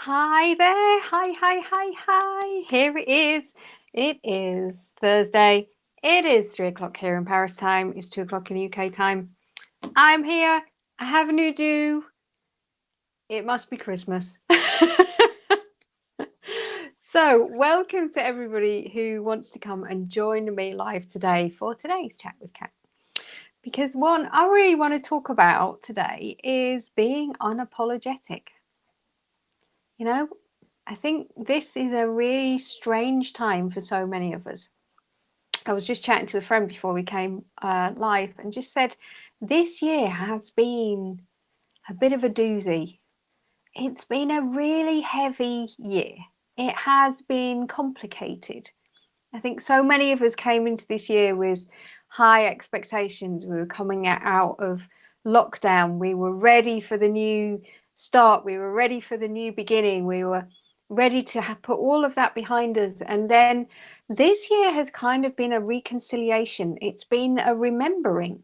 Hi there. Hi. Here it is. It is Thursday. It is 3 o'clock here in Paris time. It's 2 o'clock in UK time. I'm here. I have a new do. It must be Christmas. So, welcome to everybody who wants to come and join me live today for today's chat with Kat. Because one I really want to talk about today is being unapologetic. You know, I think this is a really strange time for so many of us. I was just chatting to a friend before we came live and just said this year has been a bit of a doozy. It's been a really heavy year. It has been complicated. I think so many of us came into this year with high expectations. We were coming out of lockdown. We were ready for the new start. We were ready for the new beginning. We were ready to put all of that behind us. And then this year has kind of been a reconciliation. It's been a remembering.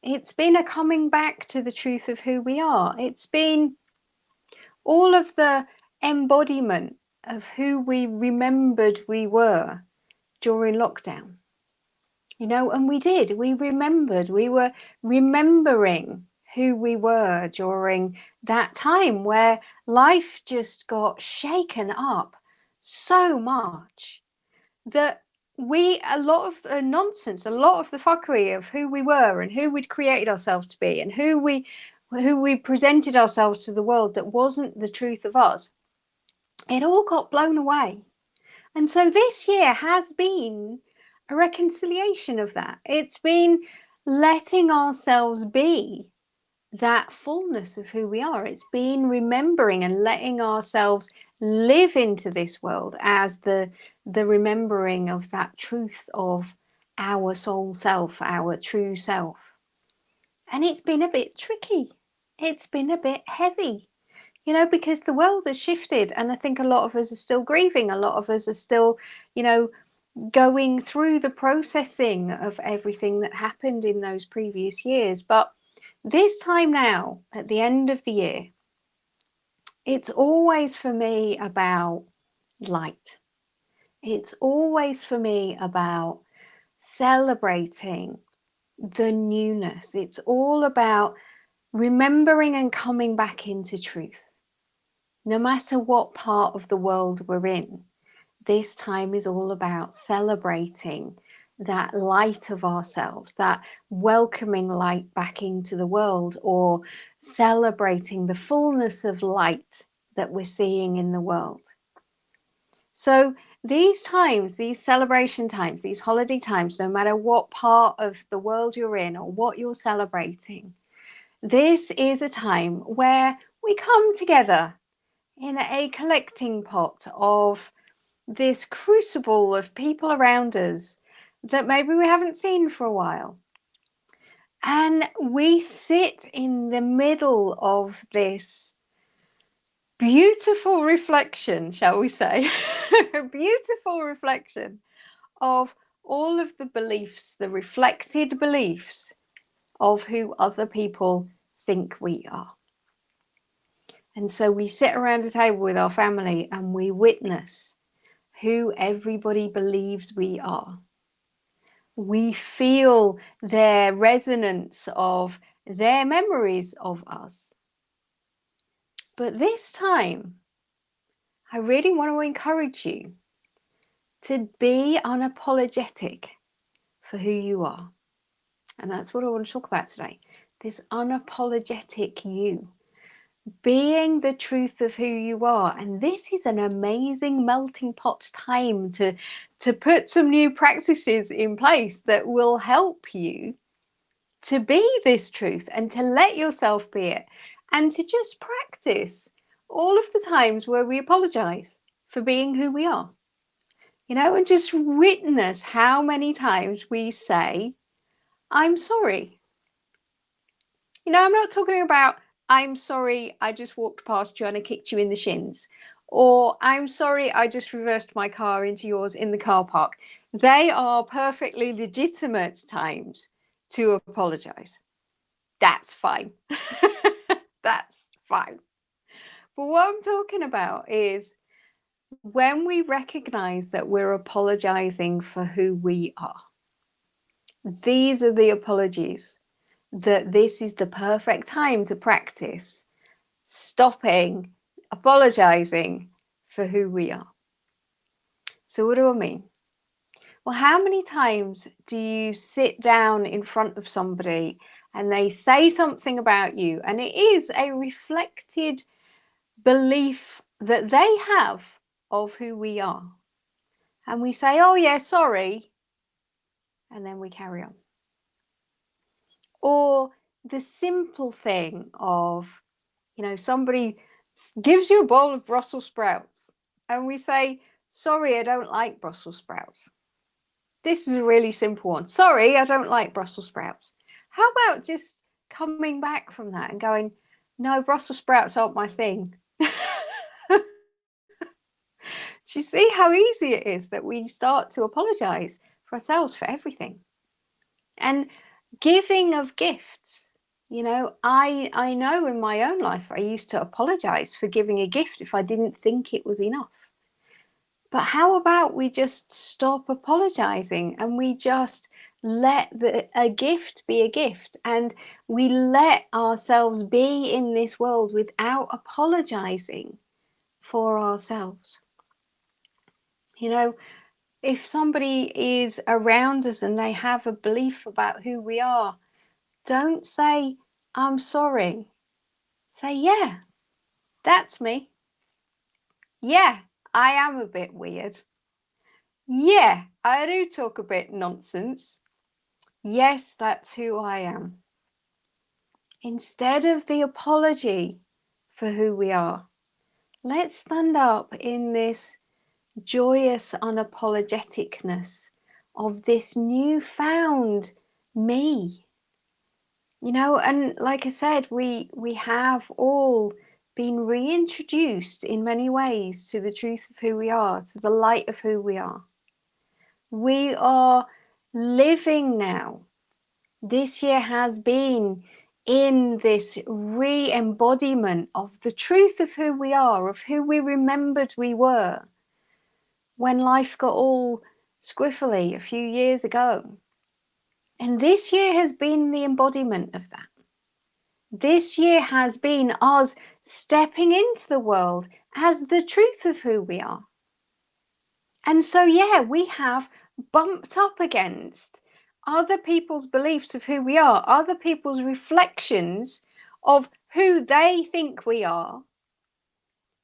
It's been a coming back to the truth of who we are. It's been all of the embodiment of who we remembered we were during lockdown. And we remembered, we were remembering who we were during that time where life just got shaken up so much that a lot of the nonsense, a lot of the fuckery of who we were and who we'd created ourselves to be and who we presented ourselves to the world that wasn't the truth of us, it all got blown away. And so this year has been a reconciliation of that. It's been letting ourselves be that fullness of who we are. It's been remembering and letting ourselves live into this world as the remembering of that truth of our soul self, our true self. And it's been a bit tricky. It's been a bit heavy. Because the world has shifted, and I think a lot of us are still grieving. A lot of us are still, going through the processing of everything that happened in those previous years. But this time now, at the end of the year, it's always for me about light. It's always for me about celebrating the newness. It's all about remembering and coming back into truth. No matter what part of the world we're in, this time is all about celebrating that light of ourselves, that welcoming light back into the world, or celebrating the fullness of light that we're seeing in the world. So these times, these celebration times, these holiday times, no matter what part of the world you're in or what you're celebrating, this is a time where we come together in a collecting pot of this crucible of people around us that maybe we haven't seen for a while. And we sit in the middle of this beautiful reflection, shall we say, a beautiful reflection of all of the beliefs, the reflected beliefs of who other people think we are. And so we sit around a table with our family and we witness who everybody believes we are. We feel their resonance of their memories of us. But this time, I really want to encourage you to be unapologetic for who you are. And that's what I want to talk about today. This unapologetic you. Being the truth of who you are. And this is an amazing melting pot time to put some new practices in place that will help you to be this truth and to let yourself be it, and to just practice all of the times where we apologize for being who we are, and just witness how many times we say, I'm sorry. I'm not talking about, I'm sorry, I just walked past you and I kicked you in the shins. Or I'm sorry, I just reversed my car into yours in the car park. They are perfectly legitimate times to apologize. That's fine. That's fine. But what I'm talking about is when we recognize that we're apologizing for who we are. These are the apologies, that this is the perfect time to practice stopping apologizing for who we are. So what do I mean? Well, how many times do you sit down in front of somebody and they say something about you, and it is a reflected belief that they have of who we are, and we say, oh yeah, sorry, and then we carry on? Or the simple thing of, somebody gives you a bowl of Brussels sprouts and we say, sorry, I don't like Brussels sprouts. This is a really simple one. Sorry, I don't like Brussels sprouts. How about just coming back from that and going, no, Brussels sprouts aren't my thing. Do you see how easy it is that we start to apologize for ourselves for everything? And giving of gifts. I know in my own life, I used to apologize for giving a gift if I didn't think it was enough. But how about we just stop apologizing and we just let a gift be a gift, and we let ourselves be in this world without apologizing for ourselves? If somebody is around us and they have a belief about who we are, don't say, I'm sorry. Say, yeah, that's me. Yeah, I am a bit weird. Yeah, I do talk a bit nonsense. Yes, that's who I am. Instead of the apology for who we are, let's stand up in this joyous unapologeticness of this newfound me. And like I said, we have all been reintroduced in many ways to the truth of who we are, to the light of who we are. We are living now. This year has been in this re-embodiment of the truth of who we are, of who we remembered we were when life got all squiffly a few years ago. And this year has been the embodiment of that. This year has been us stepping into the world as the truth of who we are. And so, yeah, we have bumped up against other people's beliefs of who we are, other people's reflections of who they think we are.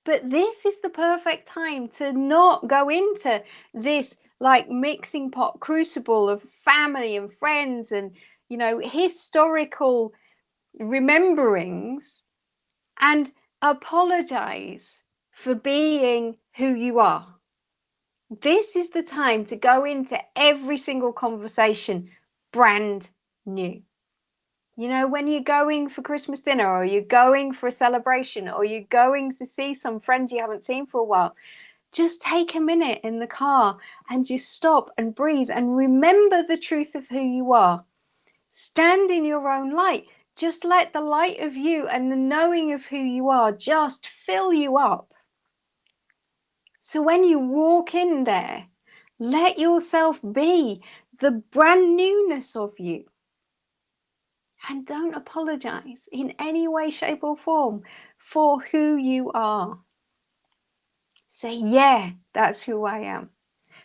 But this is the perfect time to not go into this like mixing pot crucible of family and friends and, historical rememberings, and apologize for being who you are. This is the time to go into every single conversation brand new. When you're going for Christmas dinner, or you're going for a celebration, or you're going to see some friends you haven't seen for a while, just take a minute in the car and just stop and breathe and remember the truth of who you are. Stand in your own light. Just let the light of you and the knowing of who you are just fill you up. So when you walk in there, let yourself be the brand newness of you. And don't apologize in any way, shape, or form for who you are. Say, yeah, that's who I am.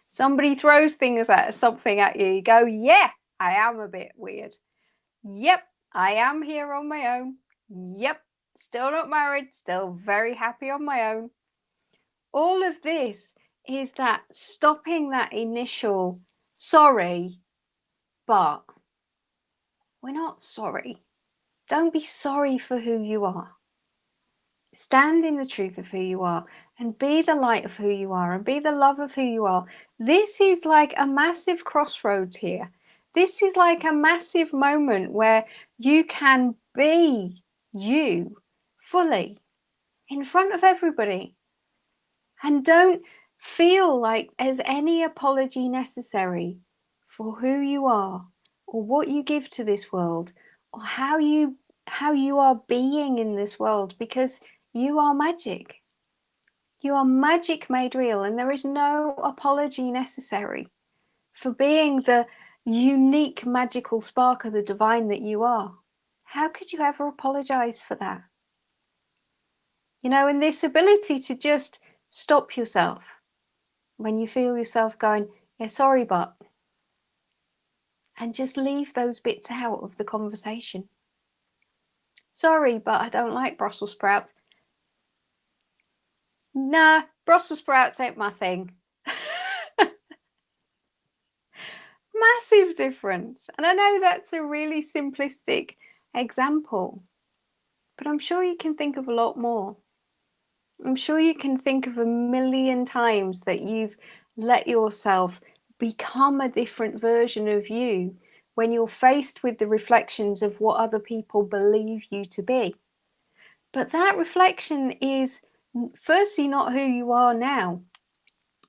Somebody throws something at you, you go, yeah, I am a bit weird. Yep, I am here on my own. Yep, still not married, still very happy on my own. All of this is that stopping that initial sorry, but we're not sorry. Don't be sorry for who you are. Stand in the truth of who you are and be the light of who you are and be the love of who you are. This is like a massive crossroads here. This is like a massive moment where you can be you fully in front of everybody. And don't feel like there's any apology necessary for who you are or what you give to this world or how you are being in this world, because You are magic. You are magic made real, and there is no apology necessary for being the unique magical spark of the divine that you are. How could you ever apologize for that? You know, and this ability to just stop yourself when you feel yourself going, yeah, sorry, but, and just leave those bits out of the conversation. Sorry, but I don't like Brussels sprouts. Nah, Brussels sprouts ain't my thing. Massive difference. And I know that's a really simplistic example, but I'm sure you can think of a lot more. I'm sure you can think of a million times that you've let yourself become a different version of you when you're faced with the reflections of what other people believe you to be. But that reflection is firstly not who you are now.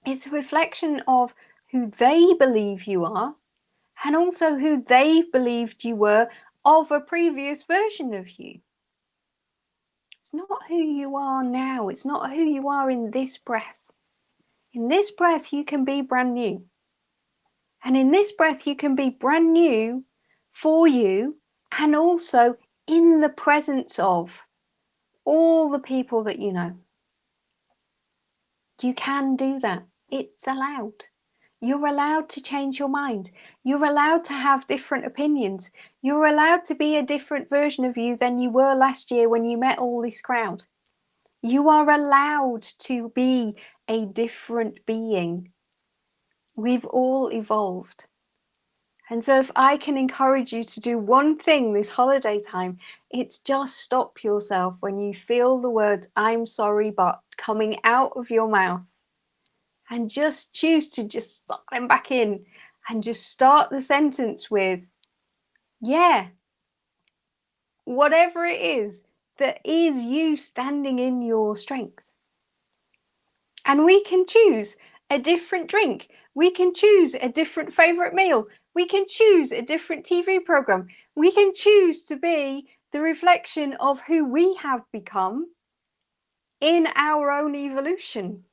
It's a reflection of who they believe you are, and also who they believed you were of a previous version of you. It's not who you are now. It's not who you are in this breath. In this breath, you can be brand new. And in this breath, you can be brand new for you, and also in the presence of all the people that you know. You can do that. It's allowed. You're allowed to change your mind. You're allowed to have different opinions. You're allowed to be a different version of you than you were last year when you met all this crowd. You are allowed to be a different being. We've all evolved. And so if I can encourage you to do one thing this holiday time, it's just stop yourself when you feel the words, I'm sorry, but coming out of your mouth. And just choose to just suck them back in and just start the sentence with, yeah, whatever it is that is you standing in your strength. And we can choose a different drink. We can choose a different favorite meal. We can choose a different TV program. We can choose to be the reflection of who we have become in our own evolution.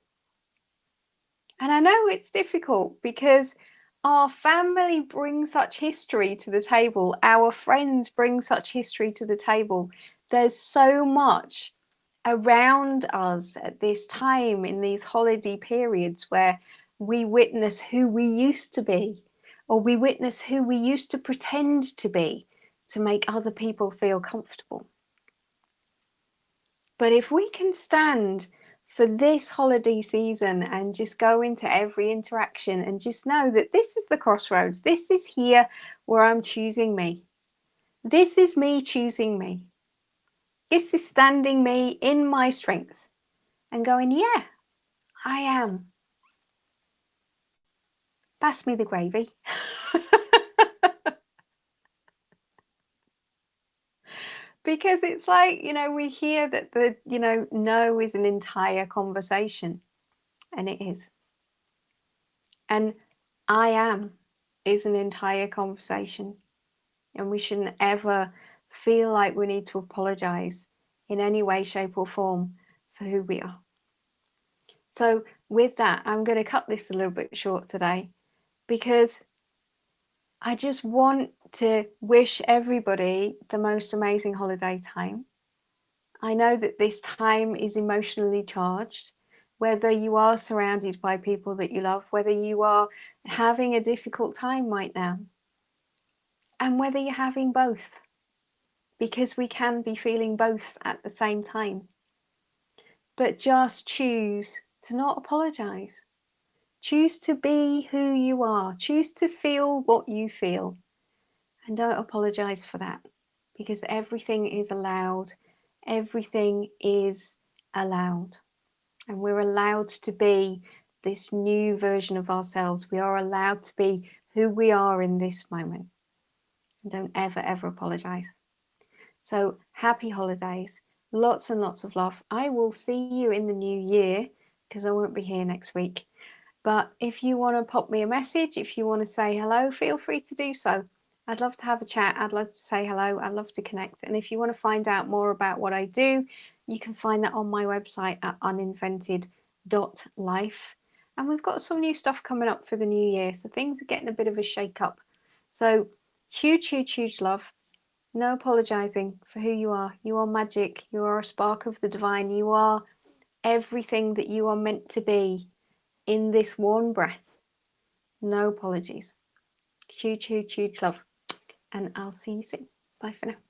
And I know it's difficult because our family brings such history to the table. Our friends bring such history to the table. There's so much around us at this time in these holiday periods where we witness who we used to be, or we witness who we used to pretend to be to make other people feel comfortable. But if we can stand for this holiday season and just go into every interaction and just know that this is the crossroads, this is here where I'm choosing me. This is me choosing me. This is standing me in my strength and going, yeah, I am. Pass me the gravy. Because it's like, you know, we hear that the, you know, no is an entire conversation, and it is. And I am is an entire conversation, and we shouldn't ever feel like we need to apologize in any way, shape, or form for who we are. So with that, I'm going to cut this a little bit short today because I just want to wish everybody the most amazing holiday time. I know that this time is emotionally charged, whether you are surrounded by people that you love, whether you are having a difficult time right now, and whether you're having both, because we can be feeling both at the same time. But just choose to not apologize. Choose to be who you are. Choose to feel what you feel. And don't apologize for that, because everything is allowed. Everything is allowed. And we're allowed to be this new version of ourselves. We are allowed to be who we are in this moment. And don't ever, ever apologize. So happy holidays. Lots and lots of love. I will see you in the new year because I won't be here next week. But if you want to pop me a message, if you want to say hello, feel free to do so. I'd love to have a chat. I'd love to say hello. I'd love to connect. And if you want to find out more about what I do, You can find that on my website at uninvented.life. And we've got some new stuff coming up for the new year, so things are getting a bit of a shake up. So huge, huge, huge love. No apologizing for who you are. You are magic. You are a spark of the divine. You are everything that you are meant to be in this one breath. No apologies. Huge, huge, huge love. And I'll see you soon. Bye for now.